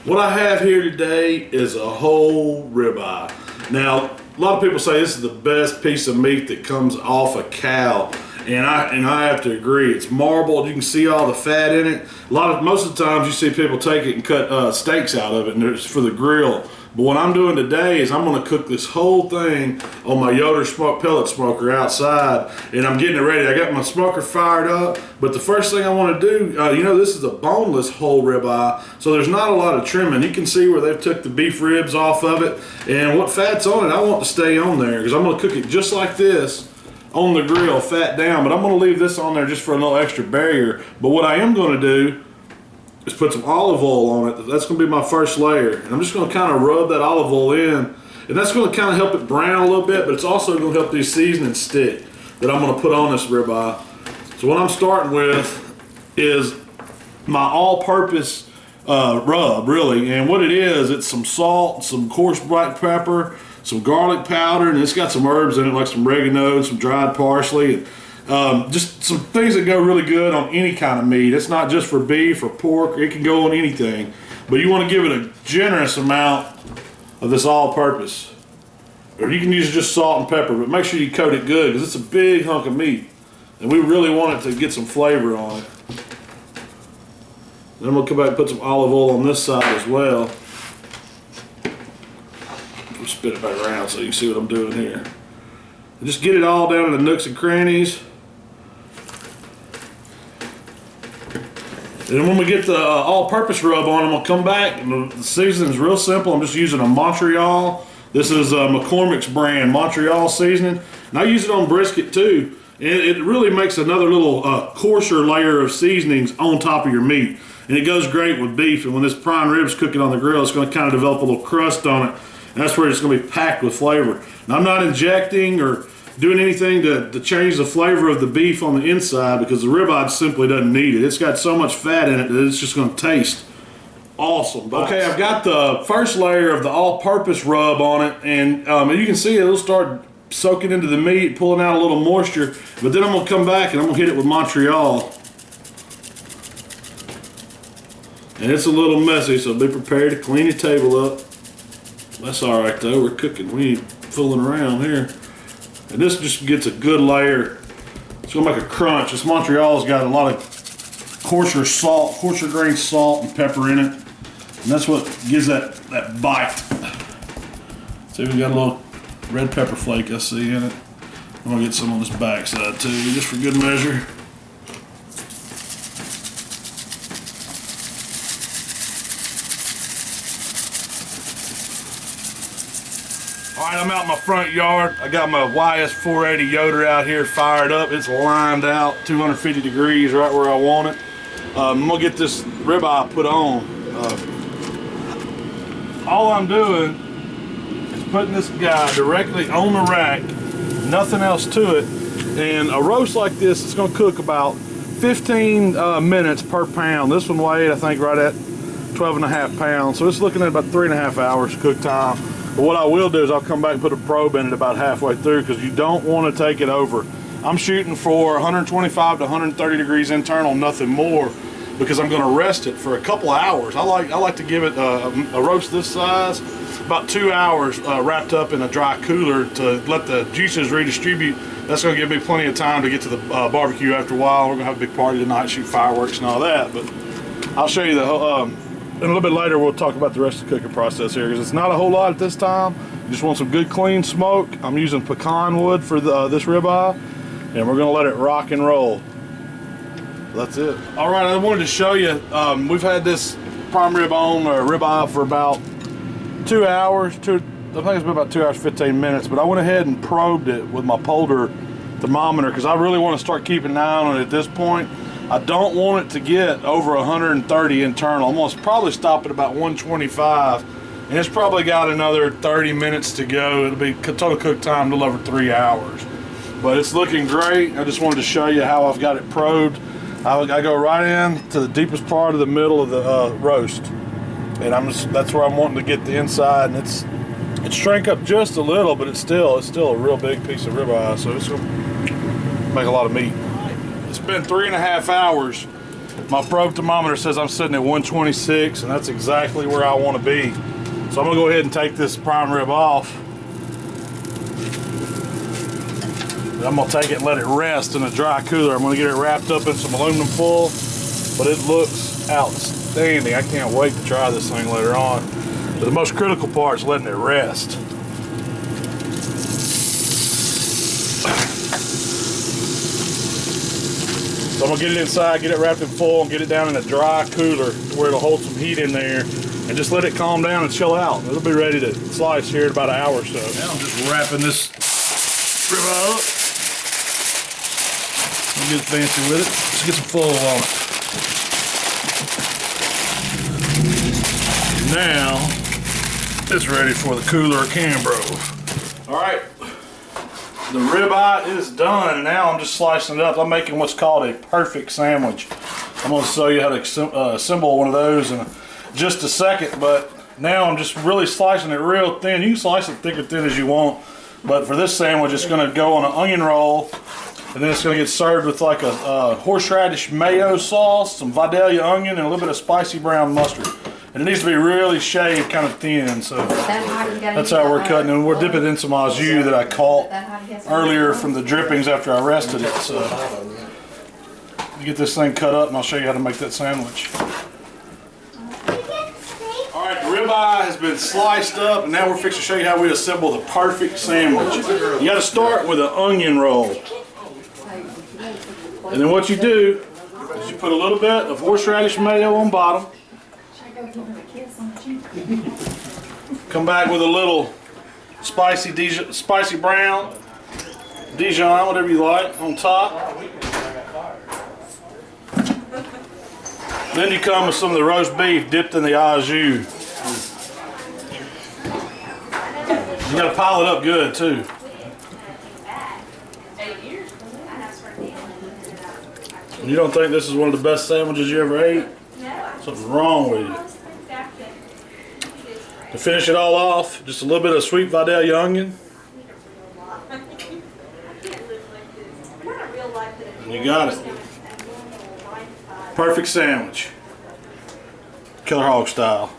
What I have here today is a whole ribeye. Now, a lot of people say this is the best piece of meat that comes off a cow. And I have to agree. It's marbled. You can see all the fat in it. Most of the times you see people take it and cut steaks out of it, and it's for the grill. But what I'm doing today is I'm going to cook this whole thing on my Yoder pellet smoker outside, and I'm getting it ready. I got my smoker fired up, but the first thing I want to do, this is a boneless whole ribeye, so there's not a lot of trimming. You can see where they've took the beef ribs off of it, and what fat's on it, I want to stay on there because I'm going to cook it just like this on the grill, fat down, but I'm going to leave this on there just for a little extra barrier. But what I am going to do is put some olive oil on it. That's going to be my first layer. And I'm just going to kind of rub that olive oil in. And that's going to kind of help it brown a little bit, but it's also going to help these seasonings stick that I'm going to put on this ribeye. So what I'm starting with is my all-purpose rub, really. And what it is, it's some salt, some coarse black pepper, some garlic powder, and it's got some herbs in it like some oregano and some dried parsley. Just some things that go really good on any kind of meat. It's not just for beef or pork. It can go on anything. But you want to give it a generous amount of this all-purpose. Or you can use just salt and pepper, but make sure you coat it good because it's a big hunk of meat. And we really want it to get some flavor on it. Then we'll come back and put some olive oil on this side as well. We'll spit it back around so you can see what I'm doing here. And just get it all down in the nooks and crannies. And then when we get the all-purpose rub on, I'm gonna come back, and the seasoning is real simple. I'm just using a Montreal. This is McCormick's brand, Montreal seasoning. And I use it on brisket too. And it really makes another little coarser layer of seasonings on top of your meat. And it goes great with beef. And when this prime rib's cooking on the grill, it's gonna kind of develop a little crust on it. And that's where it's gonna be packed with flavor. Now, I'm not injecting or doing anything to change the flavor of the beef on the inside because the ribeye simply doesn't need it. It's got so much fat in it that it's just going to taste awesome. Okay, I've got the first layer of the all-purpose rub on it, and you can see it'll start soaking into the meat, pulling out a little moisture, but then I'm going to come back and I'm going to hit it with Montreal. And it's a little messy, so be prepared to clean your table up. That's all right, though. We're cooking. We ain't fooling around here. And this just gets a good layer. It's gonna make a crunch. This Montreal's got a lot of coarser grain salt and pepper in it. And that's what gives that bite. See, we got a little red pepper flake I see in it. I'm gonna get some on this back side too, just for good measure. Alright, I'm out in my front yard. I got my YS480 Yoder out here fired up. It's lined out 250 degrees right where I want it. I'm gonna get this ribeye put on. All I'm doing is putting this guy directly on the rack, nothing else to it. And a roast like this is gonna cook about 15 minutes per pound. This one weighed, I think, right at 12.5 pounds. So it's looking at about 3.5 hours cook time. But what I will do is I'll come back and put a probe in it about halfway through because you don't want to take it over. I'm shooting for 125 to 130 degrees internal, nothing more, because I'm going to rest it for a couple of hours. I like to give it a roast this size, about 2 hours wrapped up in a dry cooler to let the juices redistribute. That's going to give me plenty of time to get to the barbecue after a while. We're going to have a big party tonight, shoot fireworks and all that. But I'll show you the whole. And a little bit later, we'll talk about the rest of the cooking process here because it's not a whole lot at this time. You just want some good, clean smoke. I'm using pecan wood for this ribeye, and we're going to let it rock and roll. That's it. All right, I wanted to show you. We've had this prime rib on or ribeye for about 2 hours. I think it's been about 2 hours 15 minutes. But I went ahead and probed it with my Polder thermometer because I really want to start keeping an eye on it at this point. I don't want it to get over 130 internal. I'm going to probably stop at about 125. And it's probably got another 30 minutes to go. It'll be total cook time a little over 3 hours. But it's looking great. I just wanted to show you how I've got it probed. I go right in to the deepest part of the middle of the roast. And that's where I'm wanting to get the inside. And it's shrank up just a little, but it's still a real big piece of ribeye. So it's going to make a lot of meat. It's been 3.5 hours My probe thermometer says I'm sitting at 126, and that's exactly where I want to be. So I'm gonna go ahead and take this prime rib off. I'm gonna take it and let it rest in a dry cooler. I'm gonna get it wrapped up in some aluminum foil, but it looks outstanding. I can't wait to try this thing later on. But the most critical part is letting it rest. So I'm gonna get it inside, get it wrapped in foil, and get it down in a dry cooler where it'll hold some heat in there, and just let it calm down and chill out. It'll be ready to slice here in about an hour or so. Now I'm just wrapping this ribeye up. I'll get fancy with it. Let's get some foil on it. Now it's ready for the cooler or Cambro. All right. The ribeye is done, and now I'm just slicing it up. I'm making what's called a perfect sandwich. I'm going to show you how to assemble one of those in just a second, but now I'm just really slicing it real thin. You can slice it thick or thin as you want, but for this sandwich, it's going to go on an onion roll, and then it's going to get served with like a horseradish mayo sauce, some Vidalia onion, and a little bit of spicy brown mustard. And it needs to be really shaved, kind of thin, so that's how we're cutting it. And we're dipping in some au jus that I caught earlier from the drippings after I rested it. So get this thing cut up, and I'll show you how to make that sandwich. All right, the ribeye has been sliced up, and now we're fixing to show you how we assemble the perfect sandwich. You got to start with an onion roll, and then what you do is you put a little bit of horseradish mayo on bottom. Come back with a little spicy brown, Dijon, whatever you like, on top. Then you come with some of the roast beef dipped in the au jus. You got to pile it up good too. You don't think this is one of the best sandwiches you ever ate? Something's wrong with you. To finish it all off, just a little bit of sweet Vidalia onion. And you got it. Perfect sandwich. Killer Hog style.